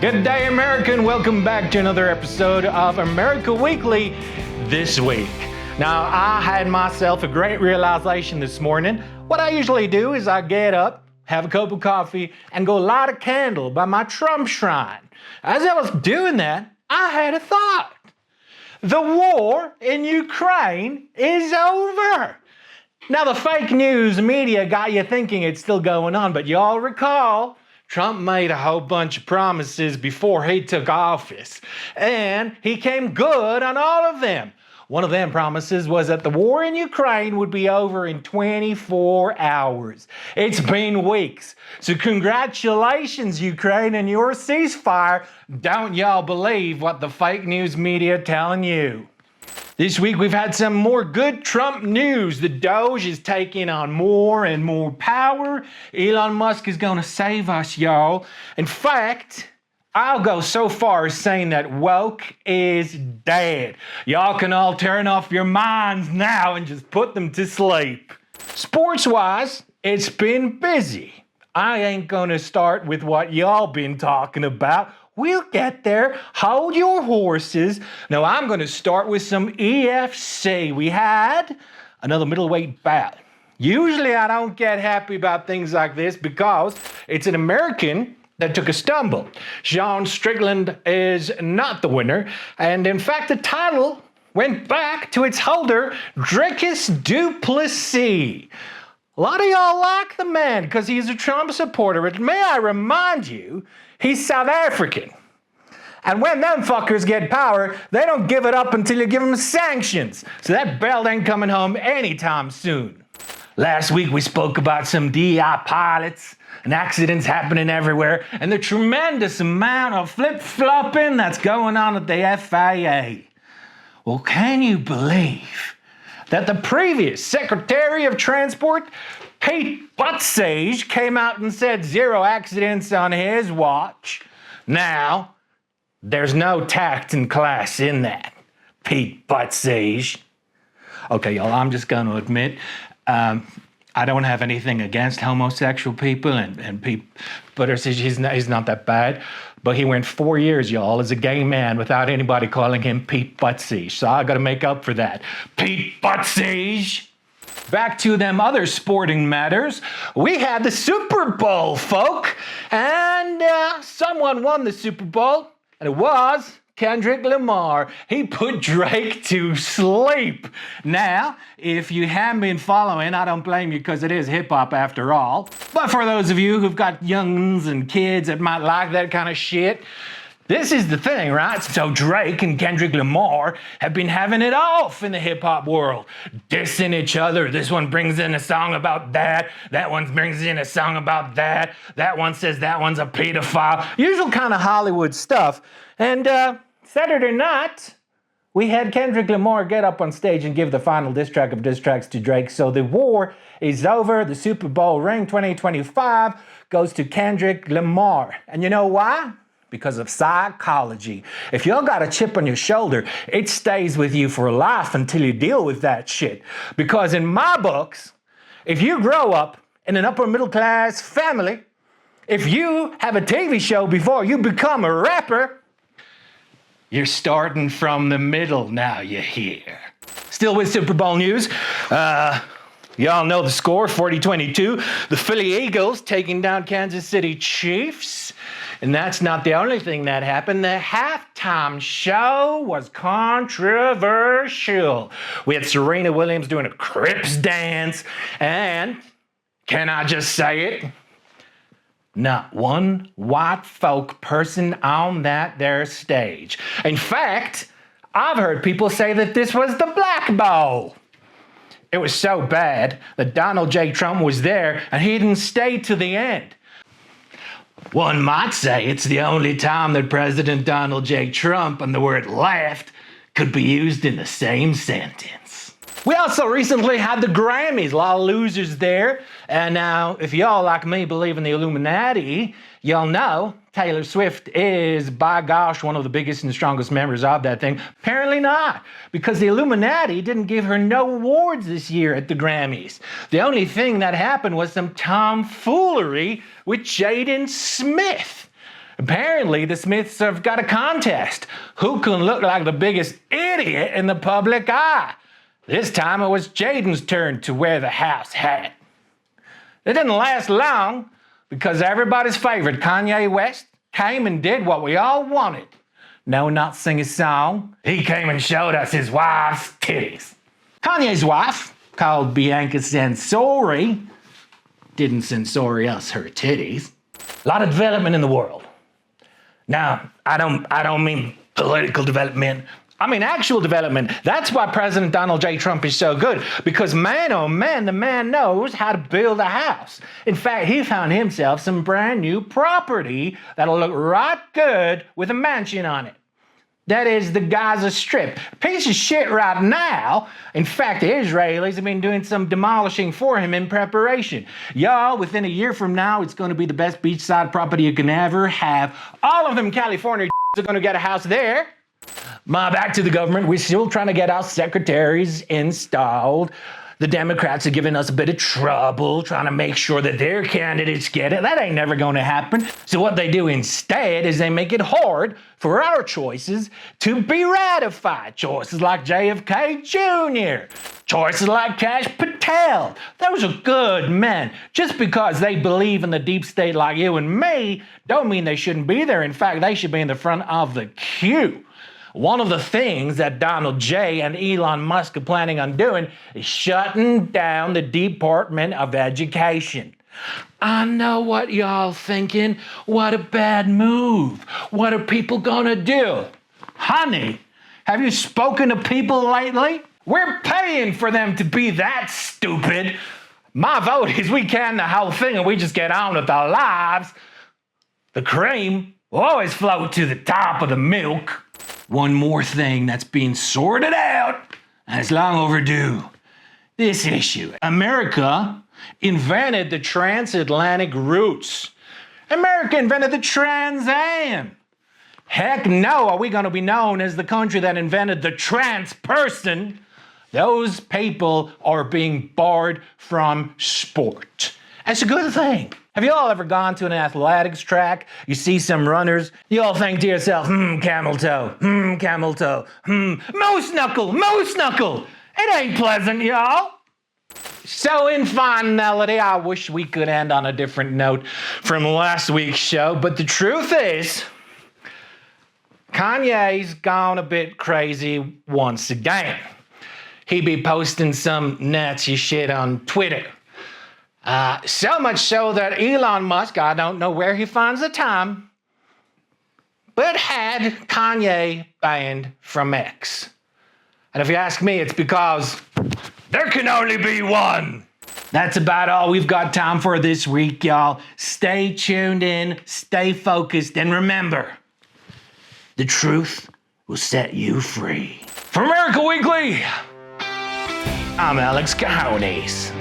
Good day, America, and welcome back to another episode of America Weekly this week. Now, I had myself a great realization this morning. What I usually do is I get up, have a cup of coffee, and go light a candle by my Trump shrine. As I was doing that, I had a thought. The war in Ukraine is over. Now, the fake news media got you thinking it's still going on, but y'all recall Trump made a whole bunch of promises before he took office, and he came good on all of them. One of them promises was that the war in Ukraine would be over in 24 hours. It's been weeks. So congratulations, Ukraine, and your ceasefire. Don't y'all believe what the fake news media telling you. This week we've had some more good Trump news. The Doge is taking on more and more power. Elon Musk is going to save us, y'all. In fact, I'll go so far as saying that woke is dead. Y'all can all turn off your minds now and just put them to sleep. Sports-wise, it's been busy. I ain't gonna start with what y'all been talking about. We'll get there. Hold your horses. Now, I'm going to start with some EFC. We had another middleweight bout. Usually, I don't get happy about things like this because it's an American that took a stumble. Sean Strickland is not the winner. And in fact, the title went back to its holder, Dricus Duplessis. A lot of y'all like the man because he's a Trump supporter. But may I remind you, he's South African. And when them fuckers get power, they don't give it up until you give them sanctions. So that belt ain't coming home anytime soon. Last week we spoke about some DI pilots and accidents happening everywhere and the tremendous amount of flip-flopping that's going on at the FAA. Well, can you believe that the previous Secretary of Transport, Pete Buttigieg, came out and said 0 accidents on his watch? Now, there's no tact and class in that, Pete Buttigieg. Okay, y'all, I'm just going to admit, I don't have anything against homosexual people, and Pete Buttigieg, he's not that bad. But he went 4 years, y'all, as a gay man without anybody calling him Pete Buttigieg. So I got to make up for that. Pete Buttigieg. Back to them other sporting matters. We had the Super Bowl, folk. And someone won the Super Bowl. And it was Kendrick Lamar. He put Drake to sleep. Now, if you haven't been following, I don't blame you because it is hip-hop after all. But for those of you who've got young'uns and kids that might like that kind of shit, this is the thing, right? So Drake and Kendrick Lamar have been having it off in the hip-hop world, dissing each other. This one brings in a song about that. That one brings in a song about that. That one says that one's a pedophile. Usual kind of Hollywood stuff. And Saturday night, we had Kendrick Lamar get up on stage and give the final diss track of diss tracks to Drake. So the war is over. The Super Bowl ring 2025 goes to Kendrick Lamar. And you know why? Because of psychology. If y'all got a chip on your shoulder, it stays with you for life until you deal with that shit. Because in my books, if you grow up in an upper middle class family, if you have a TV show before you become a rapper, you're starting from the middle now, you hear. Still with Super Bowl news, y'all know the score, 40-22. The Philly Eagles taking down Kansas City Chiefs. And that's not the only thing that happened. The halftime show was controversial. We had Serena Williams doing a Crips dance. And, can I just say it? Not one white folk person on that there stage. In fact, I've heard people say that this was the Black Bowl. It was so bad that Donald J. Trump was there and he didn't stay to the end. One might say it's the only time that President Donald J. Trump and the word left could be used in the same sentence. We also recently had the Grammys, a lot of losers there. And now, if y'all like me believe in the Illuminati, y'all know Taylor Swift is, by gosh, one of the biggest and strongest members of that thing. Apparently not, because the Illuminati didn't give her no awards this year at the Grammys. The only thing that happened was some tomfoolery with Jaden Smith. Apparently, the Smiths have got a contest. Who can look like the biggest idiot in the public eye? This time it was Jaden's turn to wear the house hat. It didn't last long because everybody's favorite Kanye West came and did what we all wanted. No, not sing a song. He came and showed us his wife's titties. Kanye's wife, called Bianca Censori, didn't censori us her titties. A lot of development in the world. Now, I don't mean political development. I mean actual development. That's why President Donald J. Trump is so good. Because man, oh man, the man knows how to build a house. In fact, he found himself some brand new property that'll look right good with a mansion on it. That is the Gaza Strip. A piece of shit right now. In fact, the Israelis have been doing some demolishing for him in preparation. Y'all, within a year from now, it's going to be the best beachside property you can ever have. All of them California are going to get a house there. Back to the government. We're still trying to get our secretaries installed. The Democrats are giving us a bit of trouble, trying to make sure that their candidates get it. That ain't never going to happen. So what they do instead is they make it hard for our choices to be ratified. Choices like JFK Jr., choices like Kash Patel. Those are good men. Just because they believe in the deep state like you and me, don't mean they shouldn't be there. In fact, they should be in the front of the queue. One of the things that Donald J. and Elon Musk are planning on doing is shutting down the Department of Education. I know what y'all thinking. What a bad move. What are people gonna do? Honey, have you spoken to people lately? We're paying for them to be that stupid. My vote is we can the whole thing and we just get on with our lives. The cream will always float to the top of the milk. One more thing that's being sorted out, and it's long overdue. This issue. America invented the transatlantic routes. America invented the Trans Am. Heck no, are we going to be known as the country that invented the trans person? Those people are being barred from sport. That's a good thing. Have you all ever gone to an athletics track? You see some runners, you all think to yourself, camel toe, moose knuckle. It ain't pleasant, y'all. So in finality, I wish we could end on a different note from last week's show, but the truth is, Kanye's gone a bit crazy once again. He be posting some Nazi shit on Twitter. So much so that Elon Musk, I don't know where he finds the time, but had Kanye banned from X. And if you ask me, it's because there can only be one. That's about all we've got time for this week, y'all. Stay tuned in, stay focused, and remember, the truth will set you free. For America Weekly, I'm Alex CaJones.